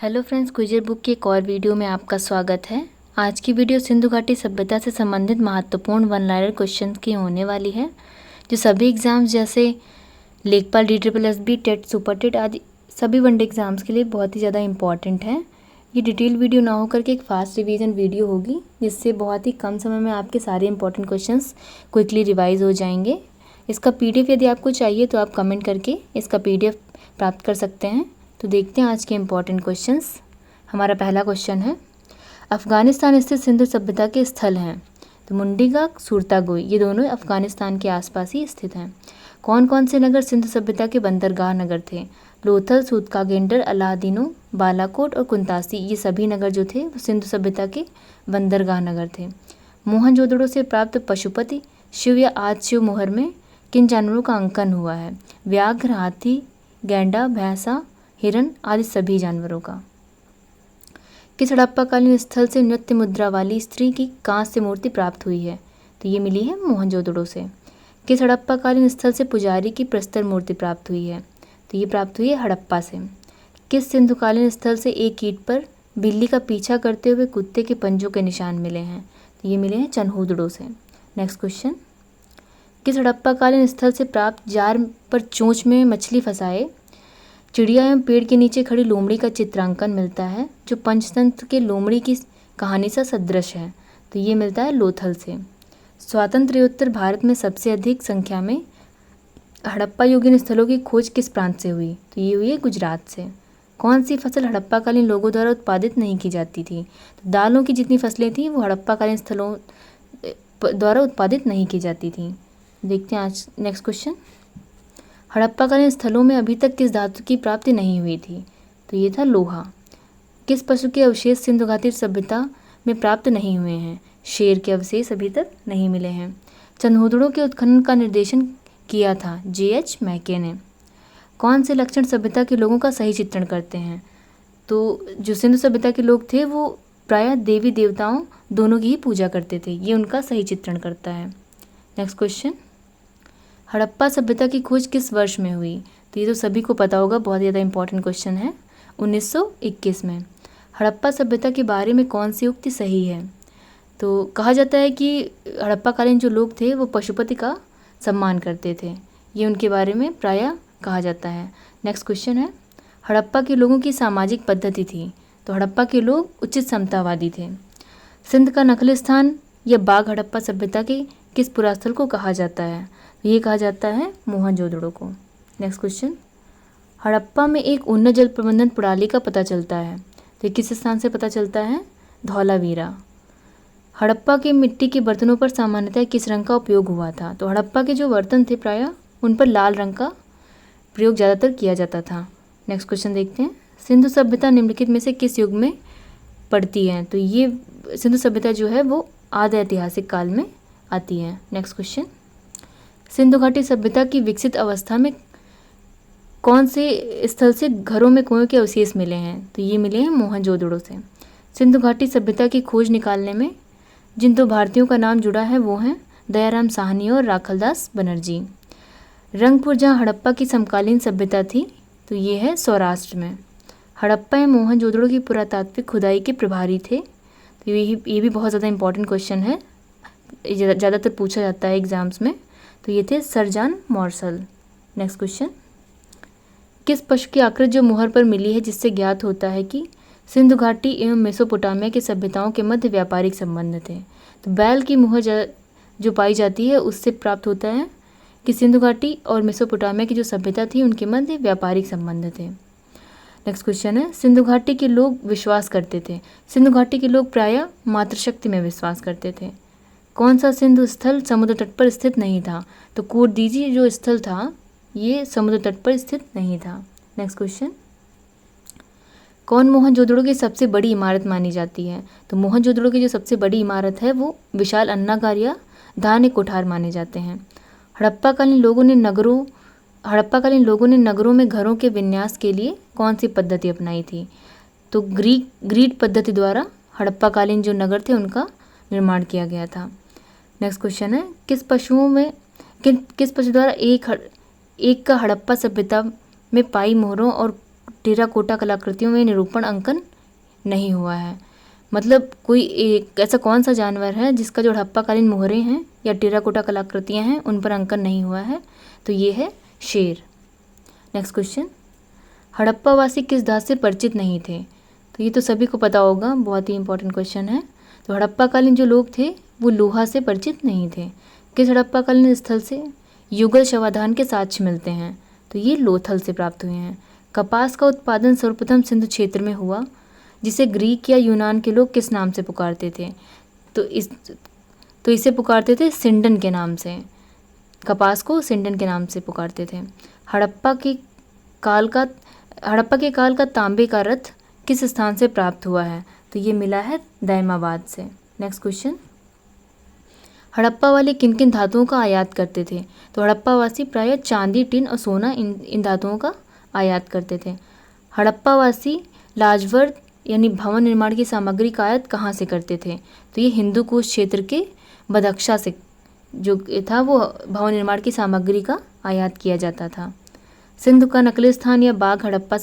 Hello friends, गुजर book की एक और वीडियो में आपका स्वागत है। आज की वीडियो सिंधु घाटी सभ्यता से संबंधित महत्वपूर्ण वन लाइनर क्वेश्चन की होने वाली है, जो सभी एग्जाम्स जैसे लेखपाल, DSSB, टेट, सुपर टेट आदि सभी वनडे एग्जाम्स के लिए बहुत ही ज़्यादा इंपॉर्टेंट है। ये डिटेल वीडियो ना होकर के एक फास्ट रिवीजन वीडियो होगी, जिससे बहुत ही कम समय में आपके सारे इंपॉर्टेंट क्वेश्चंस क्विकली रिवाइज हो जाएंगे। इसका PDF यदि आपको चाहिए तो आप कमेंट करके इसका PDF प्राप्त कर सकते हैं। तो देखते हैं आज के इम्पॉर्टेंट क्वेश्चंस। हमारा पहला क्वेश्चन है, अफ़गानिस्तान स्थित सिंधु सभ्यता के स्थल हैं। तो मुंडीगा, सूरतागोई, ये दोनों अफ़गानिस्तान के आसपास ही स्थित हैं। कौन कौन से नगर सिंधु सभ्यता के बंदरगाह नगर थे? लोथल, सूतकागेंडर, अलादीनो, बालाकोट और कुंतासी, ये सभी नगर जो थे वो सिंधु सभ्यता के बंदरगाह नगर थे। मोहनजोदड़ो से प्राप्त पशुपति, शिव या आद शिव मोहर में किन जानवरों का अंकन हुआ है? व्याघ्र, हाथी, गैंडा, भैंसा, हिरन आदि सभी जानवरों का। किस हड़प्पाकालीन स्थल से नृत्य मुद्रा वाली स्त्री की कांस्य मूर्ति प्राप्त हुई है? तो ये मिली है मोहनजोदड़ो से। किस हड़प्पाकालीन स्थल से पुजारी की प्रस्तर मूर्ति प्राप्त हुई है? तो ये प्राप्त हुई है हड़प्पा से। किस सिंधुकालीन स्थल से एक ईंट पर बिल्ली का पीछा करते हुए कुत्ते के पंजों के निशान मिले हैं? तो ये मिले हैं चनहूदड़ो से। नेक्स्ट क्वेश्चन, किस हड़प्पाकालीन स्थल से प्राप्त जार पर चोंच में मछली फंसाए चिड़िया एवं पेड़ के नीचे खड़ी लोमड़ी का चित्रांकन मिलता है, जो पंचतंत्र के लोमड़ी की कहानी से सदृश है? तो ये मिलता है लोथल से। स्वातंत्र्योत्तर भारत में सबसे अधिक संख्या में हड़प्पा युगीन स्थलों की खोज किस प्रांत से हुई? तो ये हुई है गुजरात से। कौन सी फसल हड़प्पाकालीन लोगों द्वारा उत्पादित नहीं की जाती थी? तो दालों की जितनी फसलें थीं वो हड़प्पाकालीन स्थलों द्वारा उत्पादित नहीं की जाती थी। देखते हैं आज नेक्स्ट क्वेश्चन, हड़प्पाकालीन स्थलों में अभी तक किस धातु की प्राप्ति नहीं हुई थी? तो ये था लोहा। किस पशु के अवशेष सिंधु घाटी सभ्यता में प्राप्त नहीं हुए हैं? शेर के अवशेष अभी तक नहीं मिले हैं। चनहूदड़ो के उत्खनन का निर्देशन किया था JH मैके ने। कौन से लक्षण सभ्यता के लोगों का सही चित्रण करते हैं? तो जो सिंधु सभ्यता के लोग थे वो प्रायः देवी देवताओं दोनों की ही पूजा करते थे, ये उनका सही चित्रण करता है। नेक्स्ट क्वेश्चन, हड़प्पा सभ्यता की खोज किस वर्ष में हुई? तो ये तो सभी को पता होगा, बहुत ज़्यादा इंपॉर्टेंट क्वेश्चन है। 1921 में। हड़प्पा सभ्यता के बारे में कौन सी उक्ति सही है? तो कहा जाता है कि हड़प्पाकालीन जो लोग थे वो पशुपति का सम्मान करते थे, ये उनके बारे में प्रायः कहा जाता है। नेक्स्ट क्वेश्चन है, हड़प्पा के लोगों की सामाजिक पद्धति थी? तो हड़प्पा के लोग उचित समतावादी थे। सिंध का नखल स्थान या बाग हड़प्पा सभ्यता के किस पुरास्थल को कहा जाता है? ये कहा जाता है मोहनजोदड़ो को। नेक्स्ट क्वेश्चन, हड़प्पा में एक उन्नत जल प्रबंधन प्रणाली का पता चलता है, तो किस स्थान से पता चलता है? धौलावीरा। हड़प्पा के मिट्टी के बर्तनों पर सामान्यतः किस रंग का उपयोग हुआ था? तो हड़प्पा के जो बर्तन थे प्रायः उन पर लाल रंग का प्रयोग ज़्यादातर किया जाता था। नेक्स्ट क्वेश्चन देखते हैं, सिंधु सभ्यता निम्नलिखित में से किस युग में पड़ती है? तो ये सिंधु सभ्यता जो है वो आद्य ऐतिहासिक काल में आती है। नेक्स्ट क्वेश्चन, सिंधु घाटी सभ्यता की विकसित अवस्था में कौन से स्थल से घरों में कुएं के अवशेष मिले हैं? तो ये मिले हैं मोहनजोदड़ो से। सिंधु घाटी सभ्यता की खोज निकालने में जिन दो भारतीयों का नाम जुड़ा है वो हैं दयाराम साहनी और राखलदास बनर्जी। रंगपुर जहाँ हड़प्पा की समकालीन सभ्यता थी, तो ये है सौराष्ट्र में। हड़प्पा एवं मोहनजोदड़ो की पुरातात्विक खुदाई के प्रभारी थे? तो ये भी बहुत ज़्यादा इंपॉर्टेंट क्वेश्चन है, ज़्यादातर पूछा जाता है एग्जाम्स में। तो ये थे sir John morsel. Next question, किस पशु की आकृति जो मुहर पर मिली है जिससे ज्ञात होता है कि सिंधु घाटी एवं मेसोपोटामिया की सभ्यताओं के मध्य व्यापारिक संबंध थे? तो बैल की मुहर जो पाई जाती है उससे प्राप्त होता है कि सिंधु घाटी और मेसोपोटामिया की जो सभ्यता थी उनके मध्य व्यापारिक संबंध थे। नेक्स्ट क्वेश्चन है, सिंधु घाटी के लोग विश्वास करते थे? सिंधु घाटी के लोग प्रायः मातृशक्ति में विश्वास करते थे। कौन सा सिंधु स्थल समुद्र तट पर स्थित नहीं था? तो कोटदीजी जो स्थल था ये समुद्र तट पर स्थित नहीं था। नेक्स्ट क्वेश्चन, कौन मोहनजोदड़ो की सबसे बड़ी इमारत मानी जाती है? तो मोहनजोदड़ो की जो सबसे बड़ी इमारत है वो विशाल अन्नागार या धान्य कोठार माने जाते हैं। हड़प्पाकालीन लोगों ने नगरों में घरों के विन्यास के लिए कौन सी पद्धति अपनाई थी? तो ग्रीड पद्धति द्वारा हड़प्पाकालीन जो नगर थे उनका निर्माण किया गया था। नेक्स्ट क्वेश्चन है, किस पशु द्वारा एक का हड़प्पा सभ्यता में पाई मोहरों और टेराकोटा कलाकृतियों में निरूपण अंकन नहीं हुआ है। मतलब कोई एक ऐसा कौन सा जानवर है जिसका जो हड़प्पाकालीन मोहरें हैं या टेराकोटा कलाकृतियाँ हैं उन पर अंकन नहीं हुआ है, तो ये है शेर। नेक्स्ट क्वेश्चन, हड़प्पावासी किस धातु से परिचित नहीं थे? तो ये तो सभी को पता होगा, बहुत ही इंपॉर्टेंट क्वेश्चन है। तो हड़प्पाकालीन जो लोग थे वो लोहा से परिचित नहीं थे। किस हड़प्पाकालीन स्थल से युगल शवाधान के साक्ष्य मिलते हैं? तो ये लोथल से प्राप्त हुए हैं। कपास का उत्पादन सर्वप्रथम सिंधु क्षेत्र में हुआ, जिसे ग्रीक या यूनान के लोग किस नाम से पुकारते थे? तो इसे पुकारते थे सिंडन के नाम से। कपास को सिंडन के नाम से पुकारते थे। हड़प्पा के काल का तांबे का रथ किस स्थान से प्राप्त हुआ है? तो ये मिला है दैमाबाद से। नेक्स्ट क्वेश्चन, हड़प्पा वाले किन किन धातुओं का आयात करते थे? तो हड़प्पावासी प्रायः चांदी, टिन और सोना इन धातुओं का आयात करते थे। हड़प्पावासी लाजवर्द यानी भवन निर्माण की सामग्री का आयात कहाँ से करते थे? तो ये हिंदू कुश क्षेत्र के बदख्शा से जो था वो भवन निर्माण की सामग्री का आयात किया जाता था। सिंधु का नकली स्थान या बाघ हड़प्पा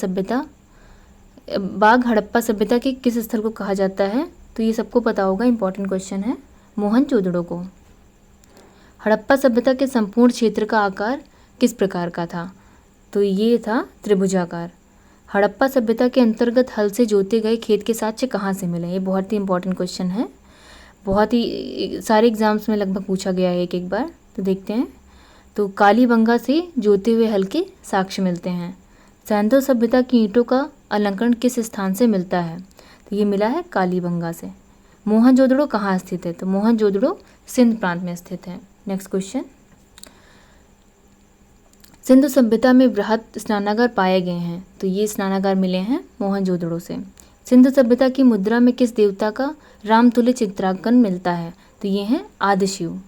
सभ्यता के किस स्थल को कहा जाता है? तो ये सबको पता होगा, इंपॉर्टेंट क्वेश्चन है, मोहनजोदड़ो को। हड़प्पा सभ्यता के संपूर्ण क्षेत्र का आकार किस प्रकार का था? तो ये था त्रिभुजाकार। हड़प्पा सभ्यता के अंतर्गत हल से जोते गए खेत के साक्ष्य कहाँ से मिले? ये बहुत ही इंपॉर्टेंट क्वेश्चन है, बहुत ही सारे एग्जाम्स में लगभग पूछा गया है एक बार। तो देखते हैं, तो कालीबंगा से जोते हुए हल के साक्ष्य मिलते हैं। सैंधव सभ्यता की ईंटों का अलंकरण किस स्थान से मिलता है? तो ये मिला है कालीबंगा से। मोहनजोदड़ो कहाँ स्थित है? तो मोहनजोदड़ो सिंध प्रांत में स्थित है। नेक्स्ट क्वेश्चन, सिंधु सभ्यता में बृहद स्नानागार पाए गए हैं। तो ये स्नानागार मिले हैं मोहनजोदड़ो से। सिंधु सभ्यता की मुद्रा में किस देवता का रामतुल्य चित्रांकन मिलता है? तो ये है आदिशिव।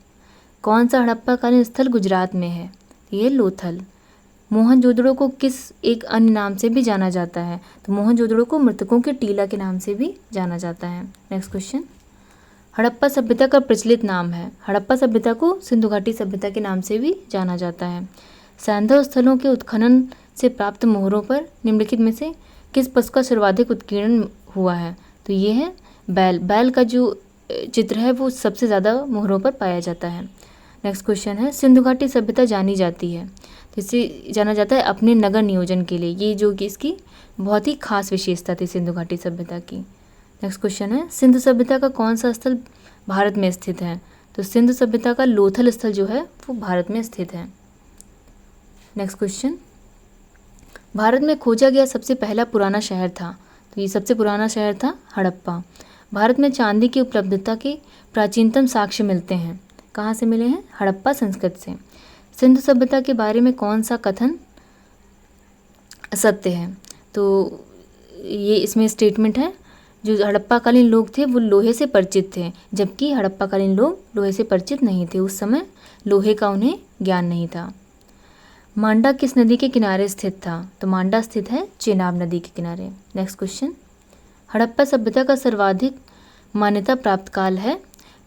कौन सा हड़प्पाकालीन स्थल गुजरात में है? ये लोथल। मोहनजोदड़ो को किस एक अन्य नाम से भी जाना जाता है? तो मोहनजोदड़ो को मृतकों के टीला के नाम से भी जाना जाता है। नेक्स्ट क्वेश्चन, हड़प्पा सभ्यता का प्रचलित नाम है। हड़प्पा सभ्यता को सिंधु घाटी सभ्यता के नाम से भी जाना जाता है। सैंधव स्थलों के उत्खनन से प्राप्त मोहरों पर निम्नलिखित में से किस पशु का सर्वाधिक उत्कीर्णन हुआ है? तो ये है बैल। बैल का जो चित्र है वो सबसे ज़्यादा मोहरों पर पाया जाता है। नेक्स्ट क्वेश्चन है, सिंधु घाटी सभ्यता जानी जाती है, तो इसे जाना जाता है अपने नगर नियोजन के लिए। ये जो कि इसकी बहुत ही खास विशेषता थी सिंधु घाटी सभ्यता की। नेक्स्ट क्वेश्चन है, सिंधु सभ्यता का कौन सा स्थल भारत में स्थित है? तो सिंधु सभ्यता का लोथल स्थल जो है वो भारत में स्थित है। नेक्स्ट क्वेश्चन, भारत में खोजा गया सबसे पहला पुराना शहर था। तो ये सबसे पुराना शहर था हड़प्पा। भारत में चांदी की उपलब्धता के प्राचीनतम साक्ष्य मिलते हैं। कहाँ से मिले हैं? हड़प्पा संस्कृत से। सिंधु सभ्यता के बारे में कौन सा कथन सत्य है? तो ये इसमें स्टेटमेंट है, जो हड़प्पाकालीन लोग थे वो लोहे से परिचित थे, जबकि हड़प्पाकालीन लोग लोहे से परिचित नहीं थे। उस समय लोहे का उन्हें ज्ञान नहीं था। मांडा किस नदी के किनारे स्थित था? तो मांडा स्थित है चेनाब नदी के किनारे। नेक्स्ट क्वेश्चन, हड़प्पा सभ्यता का सर्वाधिक मान्यता प्राप्त काल है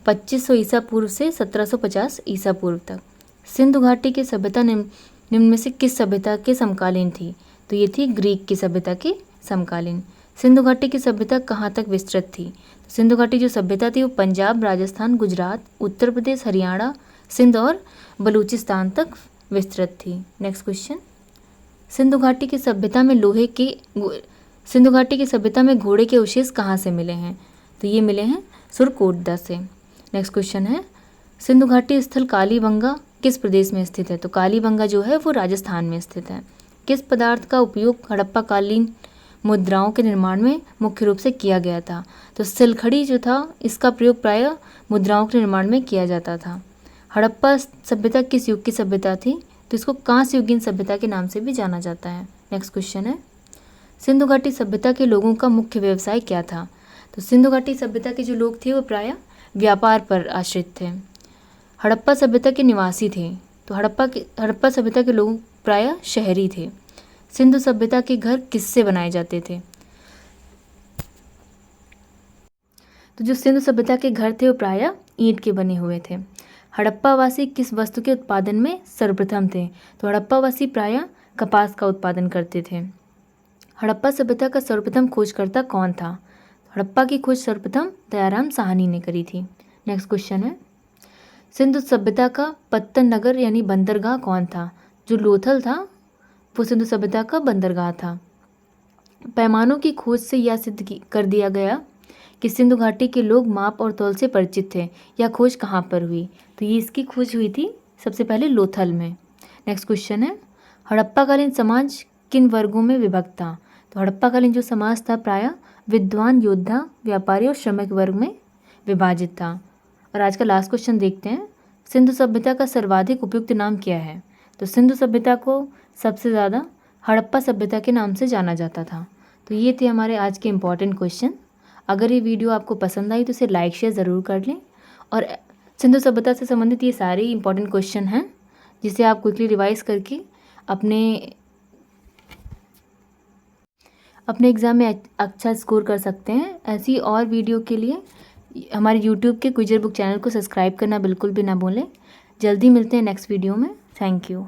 2500 ईसा पूर्व से 1750 ईसा पूर्व तक। सिंधु घाटी की सभ्यता निम्न में से किस सभ्यता के समकालीन थी? तो ये थी ग्रीक की सभ्यता के समकालीन। सिंधु घाटी की सभ्यता कहाँ तक विस्तृत थी? तो सिंधु घाटी जो सभ्यता थी वो पंजाब, राजस्थान, गुजरात, उत्तर प्रदेश, हरियाणा, सिंध और बलूचिस्तान तक विस्तृत थी। नेक्स्ट क्वेश्चन, सिंधु घाटी की सभ्यता में घोड़े के अवशेष कहाँ से मिले हैं? तो ये मिले हैं सुरकोटदा से। नेक्स्ट क्वेश्चन है, सिंधु घाटी स्थल कालीबंगा किस प्रदेश में स्थित है? तो कालीबंगा जो है वो राजस्थान में स्थित है। किस पदार्थ का उपयोग हड़प्पाकालीन मुद्राओं के निर्माण में मुख्य रूप से किया गया था? तो सिलखड़ी जो था इसका प्रयोग प्रायः मुद्राओं के निर्माण में किया जाता था। हड़प्पा सभ्यता किस युग की सभ्यता थी? तो इसको कांस्ययुगीन सभ्यता के नाम से भी जाना जाता है। नेक्स्ट क्वेश्चन है, सिंधु घाटी सभ्यता के लोगों का मुख्य व्यवसाय क्या था? तो सिंधु घाटी सभ्यता के जो लोग थे वो प्रायः व्यापार पर आश्रित थे। हड़प्पा सभ्यता के निवासी थे। तो हड़प्पा सभ्यता के लोग प्रायः शहरी थे। सिंधु सभ्यता के घर किससे बनाए जाते थे? तो जो सिंधु सभ्यता के घर थे वो प्रायः ईंट के बने हुए थे। हड़प्पावासी किस वस्तु के उत्पादन में सर्वप्रथम थे? तो हड़प्पावासी प्रायः कपास का उत्पादन करते थे। हड़प्पा सभ्यता का सर्वप्रथम खोजकर्ता कौन था? हड़प्पा की खोज सर्वप्रथम दयाराम साहनी ने करी थी। नेक्स्ट क्वेश्चन है, सिंधु सभ्यता का पत्तन नगर यानी बंदरगाह कौन था? जो लोथल था वो सिंधु सभ्यता का बंदरगाह था। पैमानों की खोज से यह सिद्ध कर दिया गया कि सिंधु घाटी के लोग माप और तौल से परिचित थे। यह खोज कहाँ पर हुई? तो ये इसकी खोज हुई थी सबसे पहले लोथल में। नेक्स्ट क्वेश्चन है, हड़प्पाकालीन समाज किन वर्गों में विभक्त था? तो हड़प्पाकालीन जो समाज था प्रायः विद्वान, योद्धा, व्यापारी और श्रमिक वर्ग में विभाजित था। और आज का लास्ट क्वेश्चन देखते हैं, सिंधु सभ्यता का सर्वाधिक उपयुक्त नाम क्या है? तो सिंधु सभ्यता को सबसे ज़्यादा हड़प्पा सभ्यता के नाम से जाना जाता था। तो ये थे हमारे आज के इम्पॉर्टेंट क्वेश्चन। अगर ये वीडियो आपको पसंद आई तो इसे लाइक शेयर ज़रूर कर लें। और सिंधु सभ्यता से संबंधित ये सारे इंपॉर्टेंट क्वेश्चन हैं जिसे आप क्विकली रिवाइज करके अपने एग्ज़ाम में अच्छा स्कोर कर सकते हैं। ऐसी और वीडियो के लिए हमारे यूट्यूब के क्विजर बुक चैनल को सब्सक्राइब करना बिल्कुल भी ना भूलें। जल्दी मिलते हैं नेक्स्ट वीडियो में। Thank you.